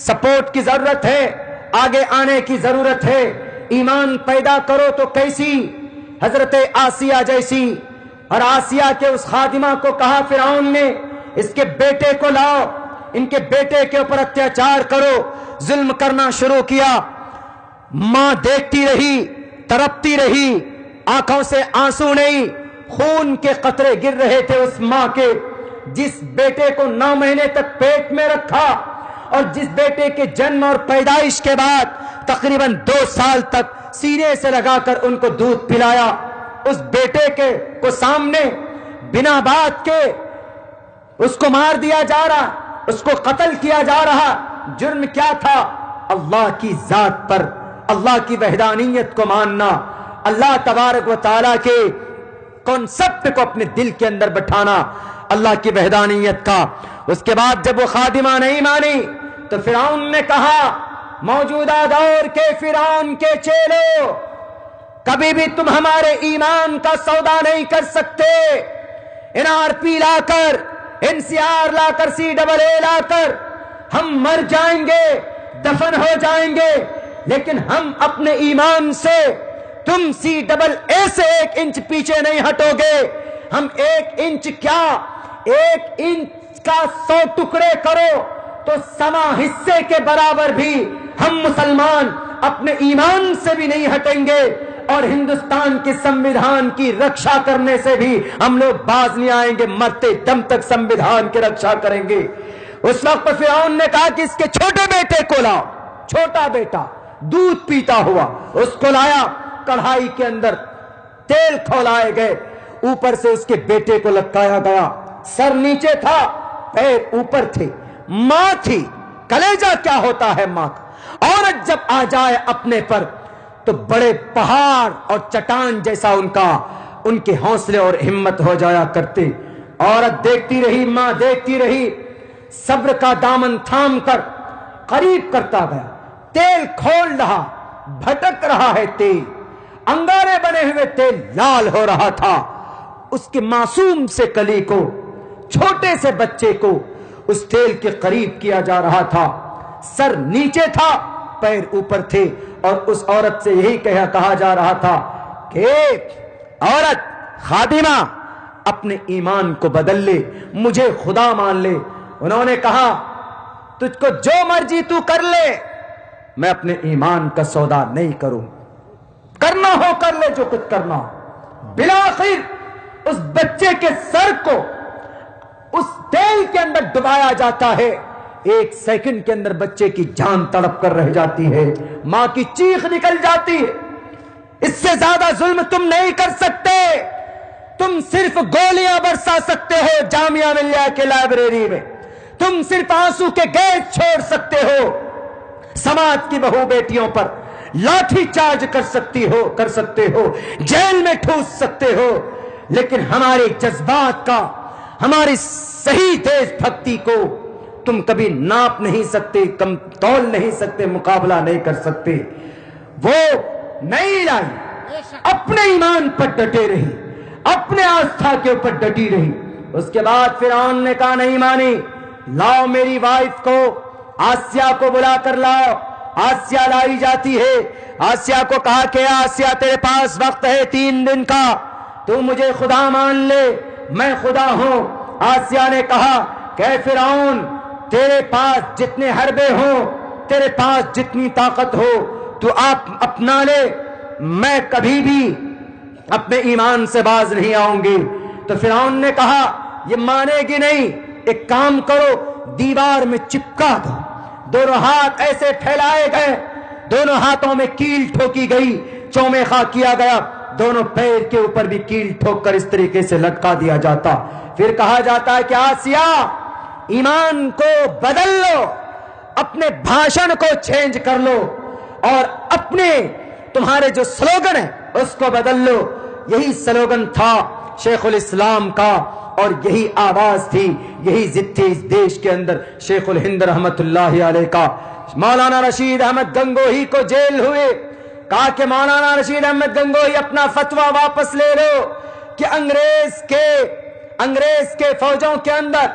Support کی ضرورت ہے، آگے آنے کی ضرورت ہے۔ ایمان پیدا کرو تو کیسی؟ حضرت آسیہ جیسی۔ اور آسیہ کے اس خادمہ کو کہا فرعون نے، اس کے بیٹے کو لاؤ، ان کے بیٹے کے اوپر اتیاچار کرو، ظلم کرنا شروع کیا۔ ماں دیکھتی رہی، تڑپتی رہی، آنکھوں سے آنسو نہیں، خون کے قطرے گر رہے تھے اس ماں کے، جس بیٹے کو 9 مہینے تک پیٹ میں رکھا اور جس بیٹے کے جنم اور پیدائش کے بعد تقریباً 2 سال تک سینے سے لگا کر ان کو دودھ پلایا، اس بیٹے کے کو سامنے بنا بات کے اس کو مار دیا جا رہا، اس کو قتل کیا جا رہا۔ جرم کیا تھا؟ اللہ کی ذات پر، اللہ کی وحدانیت کو ماننا، اللہ تبارک و تعالیٰ کے کانسیپٹ کو اپنے دل کے اندر بٹھانا، اللہ کی وحدانیت کا۔ اس کے بعد جب وہ خادمہ نہیں مانی تو فرعون نے کہا، موجودہ دور کے فرعون کے چیلو، کبھی بھی تم ہمارے ایمان کا سودا نہیں کر سکتے۔ NRP لا کر، NCR لا کر، CAA لا کر ہم مر جائیں گے، دفن ہو جائیں گے، لیکن ہم اپنے ایمان سے، تم CAA سے 1 انچ پیچھے نہیں ہٹو گے۔ ہم 1 انچ کیا، 1 انچ کا 100 ٹکڑے کرو تو سما حصے کے برابر بھی ہم مسلمان اپنے ایمان سے بھی نہیں ہٹیں گے، اور ہندوستان کے سمویدھان کی رکشا کرنے سے بھی ہم لوگ باز نہیں آئیں گے، مرتے دم تک سمویدھان کی رکشا کریں گے۔ اس وقت فرعون نے کہا کہ اس کے چھوٹے بیٹے کو لاؤ، چھوٹا بیٹا دودھ پیتا ہوا، اس کو لایا، کڑھائی کے اندر تیل کھولائے گئے، اوپر سے اس کے بیٹے کو لٹکایا گیا، سر نیچے تھا، پیر اوپر تھے، ماں تھی، کلیجہ کیا ہوتا ہے ماں کا، عورت جب آ جائے اپنے پر تو بڑے پہاڑ اور چٹان جیسا ان کے حوصلے اور ہمت ہو جایا کرتے۔ عورت دیکھتی رہی، ماں دیکھتی رہی، صبر کا دامن تھام کر قریب کرتا گیا، تیل کھول رہا، بھٹک رہا ہے تیل، انگارے بنے ہوئے تیل لال ہو رہا تھا۔ اس کے معصوم سے کلی کو، چھوٹے سے بچے کو اس تیل کے قریب کیا جا رہا تھا، سر نیچے تھا، پیر اوپر تھے، اور اس عورت سے یہی کہا جا رہا تھا کہ عورت خادمہ اپنے ایمان کو بدل لے، مجھے خدا مان لے۔ انہوں نے کہا تجھ کو جو مرضی تو کر لے، میں اپنے ایمان کا سودا نہیں کروں، کرنا ہو کر لے جو کچھ کرنا ہو۔ بالآخر اس بچے کے سر کو اس تیل کے اندر ڈبایا جاتا ہے، 1 سیکنڈ کے اندر بچے کی جان تڑپ کر رہ جاتی ہے، ماں کی چیخ نکل جاتی ہے۔ اس سے زیادہ ظلم تم نہیں کر سکتے، تم صرف گولیاں برسا سکتے ہو جامعہ ملیہ کے لائبریری میں، تم صرف آنسو کے گیس چھوڑ سکتے ہو، سماج کی بہو بیٹیوں پر لاٹھی چارج کر سکتے ہو، جیل میں ٹھوس سکتے ہو، لیکن ہمارے جذبات کا، ہماری صحیح دیش بھکتی کو تم کبھی ناپ نہیں سکتے، کم تول نہیں سکتے، مقابلہ نہیں کر سکتے۔ وہ نہیں لائی، اپنے ایمان پر ڈٹے رہی، اپنے آستھا کے اوپر ڈٹی رہی۔ اس کے بعد فرعون نے کہا نہیں مانی، لاؤ میری وائف کو، آسیہ کو بلا کر لاؤ۔ آسیہ لائی جاتی ہے، آسیہ کو کہا کہ آسیہ تیرے پاس وقت ہے 3 دن کا، تو مجھے خدا مان لے، میں خدا ہوں۔ آسیہ نے کہا کہ فرعون تیرے پاس جتنے حربے ہوں، تیرے پاس جتنی طاقت ہو تو آپ اپنا لے، میں کبھی بھی اپنے ایمان سے باز نہیں آؤں گی۔ تو فرعون نے کہا یہ مانے گی نہیں، ایک کام کرو، دیوار میں چپکا دو۔ دونوں ہاتھ ایسے پھیلائے گئے، دونوں ہاتھوں میں کیل ٹھوکی گئی، چومیخا کیا گیا، دونوں پیر کے اوپر بھی کیل ٹھوک کر اس طریقے سے لٹکا دیا جاتا۔ پھر کہا جاتا ہے کہ آسیہ ایمان کو بدل لو، اپنے بھاشن کو چینج کر لو، اور اپنے تمہارے جو سلوگن ہے اس کو بدل لو۔ یہی سلوگن تھا شیخ الاسلام کا، اور یہی آواز تھی، یہی ضد تھی اس دیش کے اندر شیخ الہند رحمت اللہ علیہ کا۔ مولانا رشید احمد گنگوہی کو جیل ہوئے، کہا کہ مولانا رشید احمد گنگوہی اپنا فتویٰ واپس لے لو کہ انگریز کے فوجوں کے اندر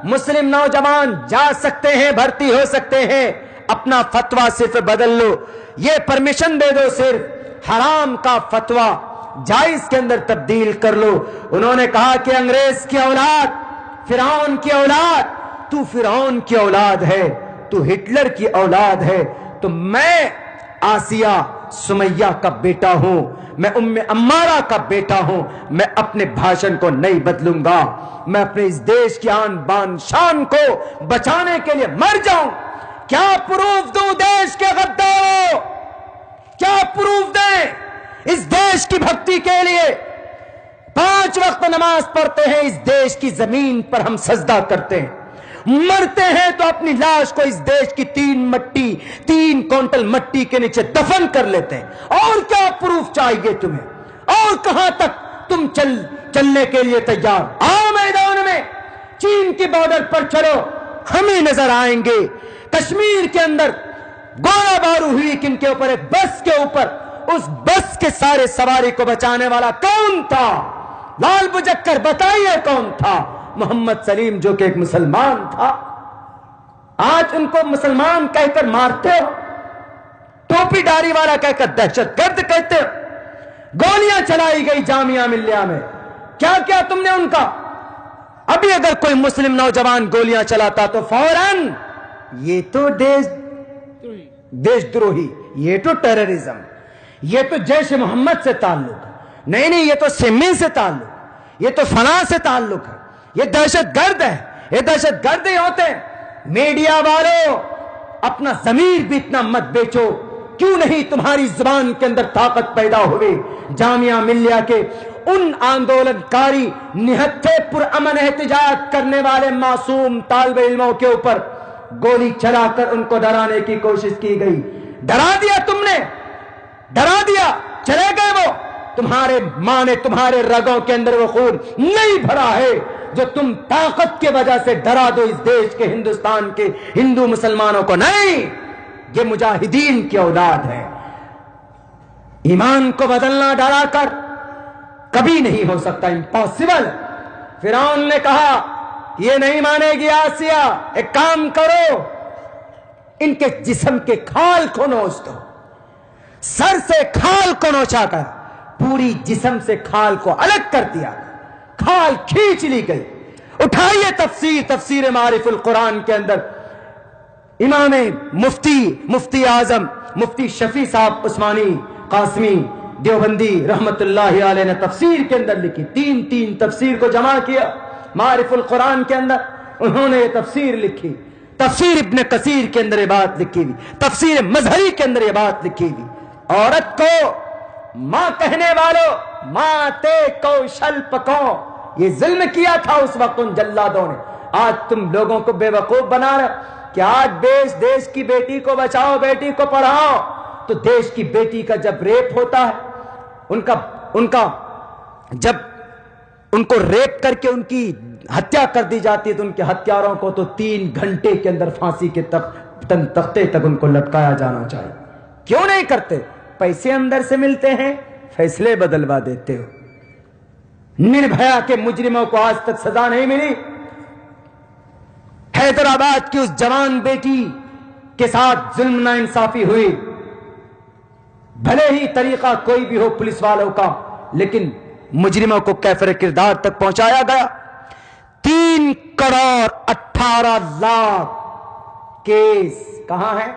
مسلم نوجوان جا سکتے ہیں، بھرتی ہو سکتے ہیں، اپنا فتویٰ صرف بدل لو، یہ پرمیشن دے دو صرف حرام کا فتویٰ جائز کے اندر تبدیل کر لو۔ انہوں نے کہا کہ انگریز کی اولاد، فرعون کی اولاد، تو فرعون کی اولاد ہے، تو ہٹلر کی اولاد ہے، تو میں آسیہ سمیہ کا بیٹا ہوں، میں ام عمارہ کا بیٹا ہوں، میں اپنے بھاشن کو نہیں بدلوں گا، میں اپنے اس دیش کی آن بان شان کو بچانے کے لیے مر جاؤں۔ کیا پروف دوں دیش کے غداروں؟ کیا پروف دیں اس دیش کی بھکتی کے لیے؟ 5 وقت نماز پڑھتے ہیں، اس دیش کی زمین پر ہم سجدہ کرتے ہیں، مرتے ہیں تو اپنی لاش کو اس دیش کی 3 کوئنٹل مٹی کے نیچے دفن کر لیتے ہیں۔ اور کیا پروف چاہیے تمہیں؟ اور کہاں تک تم چلنے کے لیے تیار؟ آؤ میدان میں، چین کی بارڈر پر چلو، ہمیں نظر آئیں گے۔ کشمیر کے اندر گولہ باری ہوئی کن کے اوپر؟ ایک بس کے اوپر، اس بس کے سارے سواری کو بچانے والا کون تھا؟ لال بجکر بتائیے کون تھا؟ محمد سلیم، جو کہ ایک مسلمان تھا۔ آج ان کو مسلمان کہہ کر مارتے ہو، ٹوپی داری والا کہہ کر دہشت گرد کہتے ہو، گولیاں چلائی گئی جامعہ ملیہ میں، کیا کیا تم نے ان کا؟ ابھی اگر کوئی مسلم نوجوان گولیاں چلاتا تو فوراً یہ تو دیش دروہی، یہ تو ٹیررزم، یہ تو جیش محمد سے تعلق، نہیں یہ تو سمی سے تعلق، یہ تو فلاں سے تعلق ہے، یہ دہشت گرد ہے، یہ دہشت گرد ہی ہوتے ہیں۔ میڈیا والوں، اپنا ضمیر بھی اتنا مت بیچو۔ کیوں نہیں تمہاری زبان کے اندر طاقت پیدا ہوئی؟ جامعہ ملیہ کے ان آندولن کاری نہتھے پرامن احتجاج کرنے والے معصوم طالب علموں کے اوپر گولی چلا کر ان کو ڈرانے کی کوشش کی گئی۔ ڈرا دیا تم نے، ڈرا دیا، چلے گئے وہ۔ تمہارے ماں نے تمہارے رگوں کے اندر وہ خون نہیں بھرا ہے جو تم طاقت کے وجہ سے ڈرا دو اس دیش کے، ہندوستان کے ہندو مسلمانوں کو۔ نہیں، یہ مجاہدین کی اولاد ہے۔ ایمان کو بدلنا ڈرا کر کبھی نہیں ہو سکتا، امپاسبل۔ فرعون نے کہا یہ نہیں مانے گی آسیہ، ایک کام کرو، ان کے جسم کے کھال کو نوچ دو، سر سے کھال کو نوچا کر پوری جسم سے کھال کو الگ کر دیا، کھال کھینچ لی گئی۔ اٹھائیے تفسیر معارف القرآن کے اندر امام مفتی اعظم مفتی شفیع صاحب عثمانی قاسمی دیوبندی رحمت اللہ علیہ نے تفسیر کے اندر لکھی، تین تفسیر کو جمع کیا معارف القرآن کے اندر، انہوں نے یہ تفسیر لکھی۔ تفسیر ابن کثیر کے اندر یہ بات لکھی ہوئی، تفسیر مظہری کے اندر یہ بات لکھی ہوئی، عورت کو ماں کہنے والوں، ماں تے کوشل پکو، یہ ظلم کیا تھا اس وقت ان جلادوں نے۔ آج تم لوگوں کو بے وقوف بنا رہے کہ آج دیش کی بیٹی کو بچاؤ، بیٹی کو پڑھاؤ، تو دیش کی بیٹی کا جب ریپ ہوتا ہے، جب ان کو ریپ کر کے ان کی ہتیا کر دی جاتی ہے تو ان کے ہتھیاروں کو تو 3 گھنٹے کے اندر پھانسی کے تختے تک ان کو لٹکایا جانا چاہیے۔ کیوں نہیں کرتے؟ پیسے اندر سے ملتے ہیں، فیصلے بدلوا دیتے ہو۔ نربھیا کے مجرموں کو آج تک سزا نہیں ملی۔ حیدرآباد کی اس جوان بیٹی کے ساتھ ظلم ناانصافی ہوئی، بھلے ہی طریقہ کوئی بھی ہو پولیس والوں کا، لیکن مجرموں کو کیفر کردار تک پہنچایا گیا۔ 3 کروڑ 18 لاکھ کیس کہاں ہے؟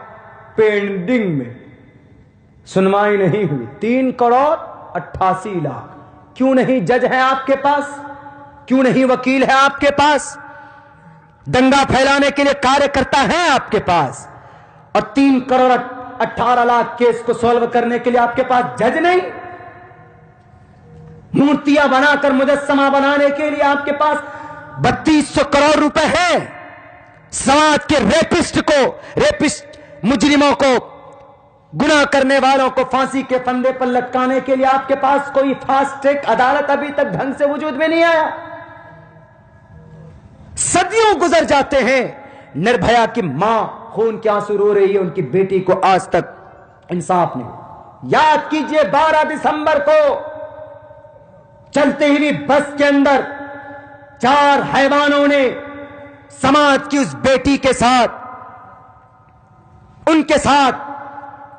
پینڈنگ میں، سنوائی نہیں ہوئی۔ 3 کروڑ 88 لاکھ۔ کیوں نہیں جج ہے آپ کے پاس؟ کیوں نہیں وکیل ہے آپ کے پاس؟ دنگا پھیلانے کے لیے کاریہ کرتا ہے آپ کے پاس، اور 3 کروڑ 18 لاکھ کیس کو سولو کرنے کے لیے آپ کے پاس جج نہیں؟ مورتیاں بنا کر مجسمہ بنانے کے لیے آپ کے پاس 3200 کروڑ روپے ہیں۔ سماج کے ریپسٹ مجرموں کو، گناہ کرنے والوں کو پھانسی کے پھندے پر لٹکانے کے لیے آپ کے پاس کوئی فاسٹ ٹریک عدالت ابھی تک ڈھنگ سے وجود میں نہیں آیا۔ صدیوں گزر جاتے ہیں، نربھیا کی ماں خون کے آنسو رو رہی ہے، ان کی بیٹی کو آج تک انصاف نہیں۔ یاد کیجئے 12 دسمبر کو چلتے ہوئی بس کے اندر 4 حیوانوں نے سماج کی اس بیٹی کے ساتھ ان کے ساتھ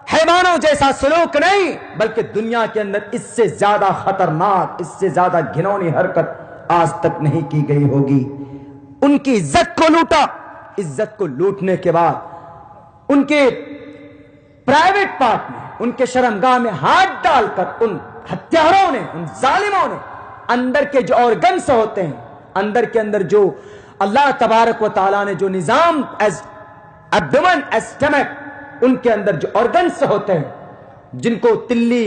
حیوانوں جیسا سلوک نہیں، بلکہ دنیا کے اندر اس سے زیادہ خطرناک، اس سے زیادہ گھنونی حرکت آج تک نہیں کی گئی ہوگی۔ ان کی عزت کو لوٹا، عزت کو لوٹنے کے بعد ان کے پرائیویٹ پارٹ میں، ان کے شرمگاہ میں ہاتھ ڈال کر ان ہتھیاروں نے، ان ظالموں نے اندر کے جو آرگنس ہوتے ہیں، اندر کے اندر جو اللہ تبارک و تعالیٰ نے جو نظام ایز ایبڈومن ایز اسٹمک، ان کے اندر جو آرگنس ہوتے ہیں جن کو تلی،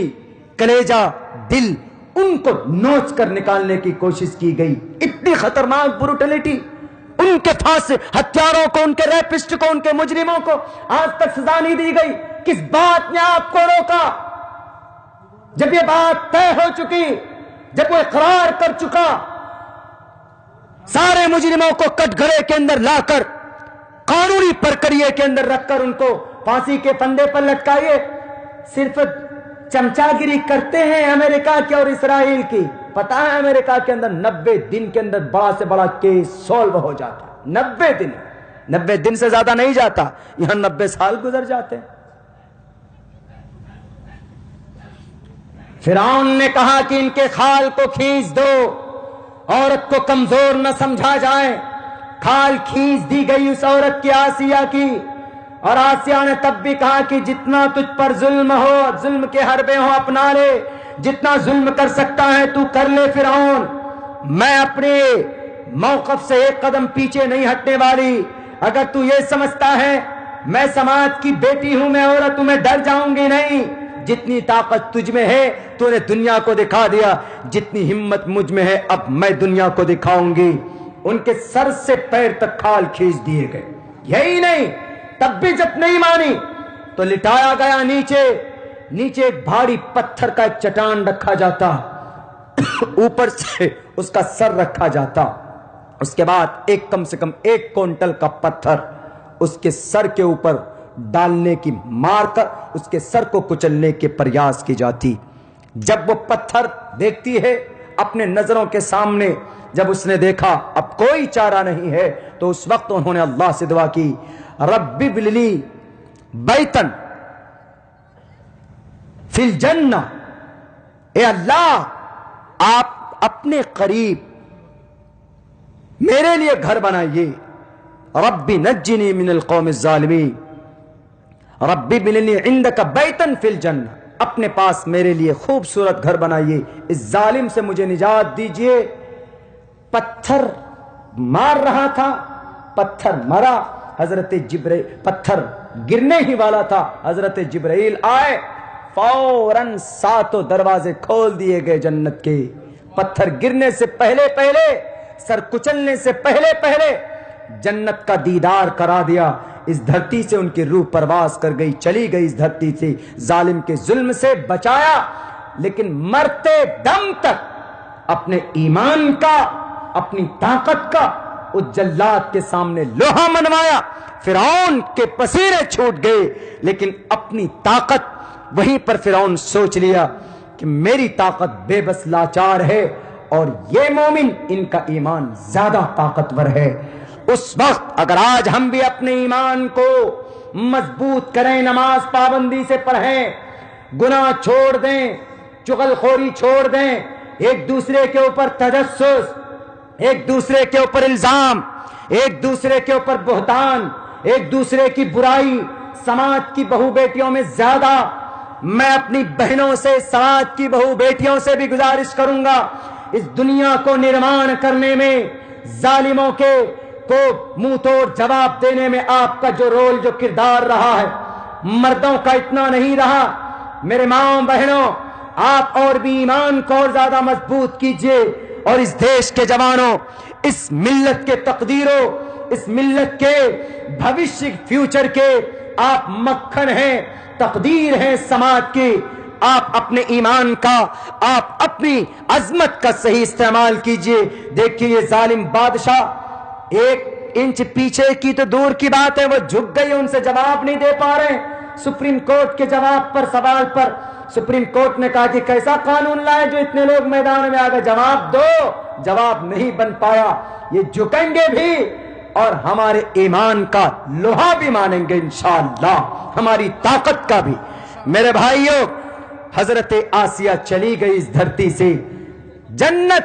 کلیجہ، دل، ان کو نوچ کر نکالنے کی کوشش کی گئی۔ اتنی خطرناک بروٹیلٹی، ان کے پھانس ہتھیاروں کو، ان کے ریپسٹ کو، ان کے مجرموں کو آج تک سزا نہیں دی گئی۔ کس بات نے آپ کو روکا؟ جب یہ بات طے ہو چکی، جب وہ اقرار کر چکا، سارے مجرموں کو کٹ گھرے کے اندر لا کر، قانونی پرکریے کے اندر رکھ کر ان کو پھانسی کے پھندے پر لٹکائیے۔ صرف چمچا گیری کرتے ہیں امریکہ کی اور اسرائیل کی۔ پتا ہے امریکہ کے اندر 90 دن کے اندر بڑا سے بڑا کیس سولو ہو جاتا ہے۔ 90 دن سے زیادہ نہیں جاتا، یہاں 90 سال گزر جاتے ہیں۔ فرعون نے کہا کہ ان کے کھال کو کھینچ دو، عورت کو کمزور نہ سمجھا جائے۔ کھال کھینچ دی گئی اس عورت کی، آسیہ کی، اور آسیہ نے تب بھی کہا کہ جتنا تجھ پر ظلم ہو، ظلم کے حربے ہو اپنا لے، جتنا ظلم کر سکتا ہے تو کر لے فرعون، میں اپنے موقف سے ایک قدم پیچھے نہیں ہٹنے والی۔ اگر تو یہ سمجھتا ہے میں سماج کی بیٹی ہوں، میں عورت ہوں، میں ڈر جاؤں گی، نہیں۔ جتنی طاقت تجھ میں ہے تو نے دنیا کو دکھا دیا، جتنی ہمت مجھ میں ہے اب میں دنیا کو دکھاؤں گی۔ ان کے سر سے پیر تک کھال کھینچ دیے گئے۔ یہی نہیں، تب بھی جب نہیں مانی تو لٹایا گیا نیچے ایک بھاری پتھر کا ایک چٹان رکھا جاتا، اوپر سے اس کا سر رکھا جاتا، اس کے بعد کم سے کم 1 کوئنٹل کا پتھر اس کے سر کے اوپر ڈالنے کی، مار کر اس کے سر کو کچلنے کے پریاس کی جاتی۔ جب وہ پتھر دیکھتی ہے اپنے نظروں کے سامنے، جب اس نے دیکھا اب کوئی چارہ نہیں ہے، تو اس وقت انہوں نے اللہ سے دعا کی، رب ابن لی بیتن فی الجنہ، اے اللہ آپ اپنے قریب میرے لیے گھر بنائیے۔ رب نجنی من القوم الظالمین، رب ابن لی عندک بیتن فی الجنہ، اپنے پاس میرے لیے خوبصورت گھر بنائیے، اس ظالم سے مجھے نجات دیجئے۔ پتھر مار رہا تھا، پتھر مرا، پتھر گرنے ہی والا تھا، حضرت جبرائیل آئے، فوراً 7 دروازے کھول دیے گئے جنت کے۔ پتھر گرنے سے پہلے سر کچلنے سے پہلے جنت کا دیدار کرا دیا۔ اس دھرتی سے ان کی روح پرواز کر گئی، چلی گئی اس دھرتی سے، ظالم کے ظلم سے بچایا، لیکن مرتے دم تک اپنے ایمان کا، اپنی طاقت کا اس جلاد کے سامنے لوہا منوایا۔ فرعون کے پسینے چھوٹ گئے، لیکن اپنی طاقت، وہیں پر فرعون سوچ لیا کہ میری طاقت بے بس لاچار ہے اور یہ مومن، ان کا ایمان زیادہ طاقتور ہے۔ اس وقت اگر آج ہم بھی اپنے ایمان کو مضبوط کریں، نماز پابندی سے پڑھیں، گناہ چھوڑ دیں، چغل خوری چھوڑ دیں، ایک دوسرے کے اوپر تجسس، ایک دوسرے کے اوپر الزام، ایک دوسرے کے اوپر بہتان، ایک دوسرے کی برائی، سماج کی بہو بیٹیوں میں زیادہ، میں اپنی بہنوں سے، سماج کی بہو بیٹیوں سے بھی گزارش کروں گا، اس دنیا کو نرمان کرنے میں، ظالموں کو منہ توڑ جواب دینے میں آپ کا جو رول، جو کردار رہا ہے، مردوں کا اتنا نہیں رہا۔ میرے ماں بہنوں، آپ اور بھی ایمان کو اور زیادہ مضبوط کیجئے، اور اس دیش کے جوانوں، اس ملت کے تقدیروں، اس ملت کے بھوشیہ فیوچر کے آپ مکھن ہیں، تقدیر ہیں سماج کی۔ آپ اپنے ایمان کا، آپ اپنی عظمت کا صحیح استعمال کیجئے۔ دیکھیے یہ ظالم بادشاہ 1 انچ پیچھے کی تو دور کی بات ہے، وہ جھک گئی، ان سے جواب نہیں دے پا رہے۔ سپریم کورٹ کے جواب پر، سوال پر سپریم کورٹ نے کہا کہ کیسا قانون لائے جو اتنے لوگ میدان میں آ گئے، جواب دو، جواب نہیں بن پایا۔ یہ جھکیں گے بھی اور ہمارے ایمان کا لوہا بھی مانیں گے انشاءاللہ، ہماری طاقت کا بھی۔ میرے بھائیوں، حضرت آسیہ چلی گئی اس دھرتی سے، جنت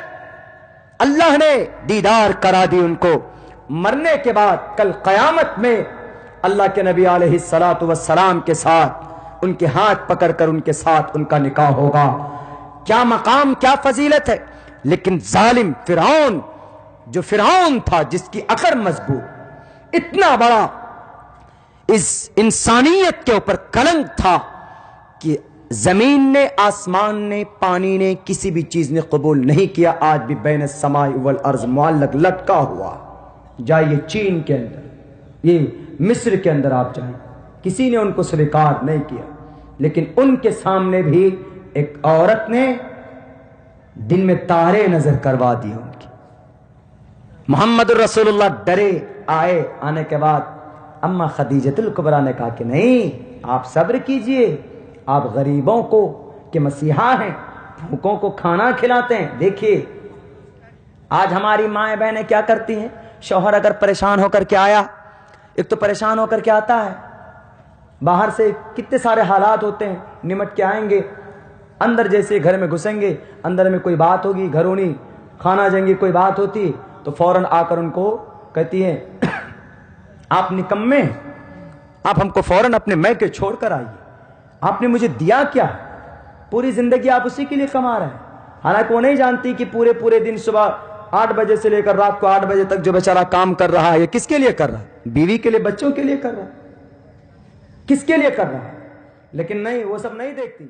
اللہ نے دیدار کرا دی ان کو۔ مرنے کے بعد کل قیامت میں اللہ کے نبی علیہ الصلوۃ والسلام کے ساتھ ان کے ہاتھ پکڑ کر ان کے ساتھ ان کا نکاح ہوگا۔ کیا مقام، کیا فضیلت ہے! لیکن ظالم فرعون، جو فرعون تھا جس کی عقل مضبوط، اتنا بڑا اس انسانیت کے اوپر کلنک تھا کہ زمین نے، آسمان نے، پانی نے، کسی بھی چیز نے قبول نہیں کیا۔ آج بھی بین السماء والارض معلق لٹکا ہوا۔ جائیے چین کے اندر، یہ مصر کے اندر آپ جائیں، کسی نے ان کو سویکار نہیں کیا، لیکن ان کے سامنے بھی ایک عورت نے دن میں تارے نظر کروا دیے ان کی۔ محمد الرسول اللہ ڈرے، آنے کے بعد اما خدیجۃ الکبریٰ نے کہا کہ نہیں، آپ صبر کیجئے، آپ غریبوں کو کہ مسیحا ہیں، بھوکوں کو کھانا کھلاتے ہیں۔ دیکھیے آج ہماری مائیں بہنیں کیا کرتی ہیں، شوہر اگر پریشان ہو کر کے آیا، ایک تو پریشان ہو کر کے آتا ہے، باہر سے کتنے سارے حالات ہوتے ہیں، نمٹ کے آئیں گے، اندر جیسے گھر میں گھسیں گے، اندر میں کوئی بات ہوگی گھرونی، کھانا جائیں گے، کوئی بات ہوتی تو فوراً آ کر ان کو کہتی ہیں آپ نکمے ہیں، آپ ہم کو فوراً اپنے میکے چھوڑ کر آئیے، آپ نے مجھے دیا کیا؟ پوری زندگی آپ اسی کے لیے کما رہے ہیں۔ حالانکہ وہ نہیں جانتی کہ پورے دن صبح 8 بجے سے لے کر رات کو 8 بجے تک جو بیچارہ کام کر رہا ہے، یہ کس کے لیے کر رہا ہے؟ بیوی کے لیے، بچوں کے لیے کر رہا ہے، کس کے لیے کر رہا ہے؟ لیکن نہیں، وہ سب نہیں دیکھتی۔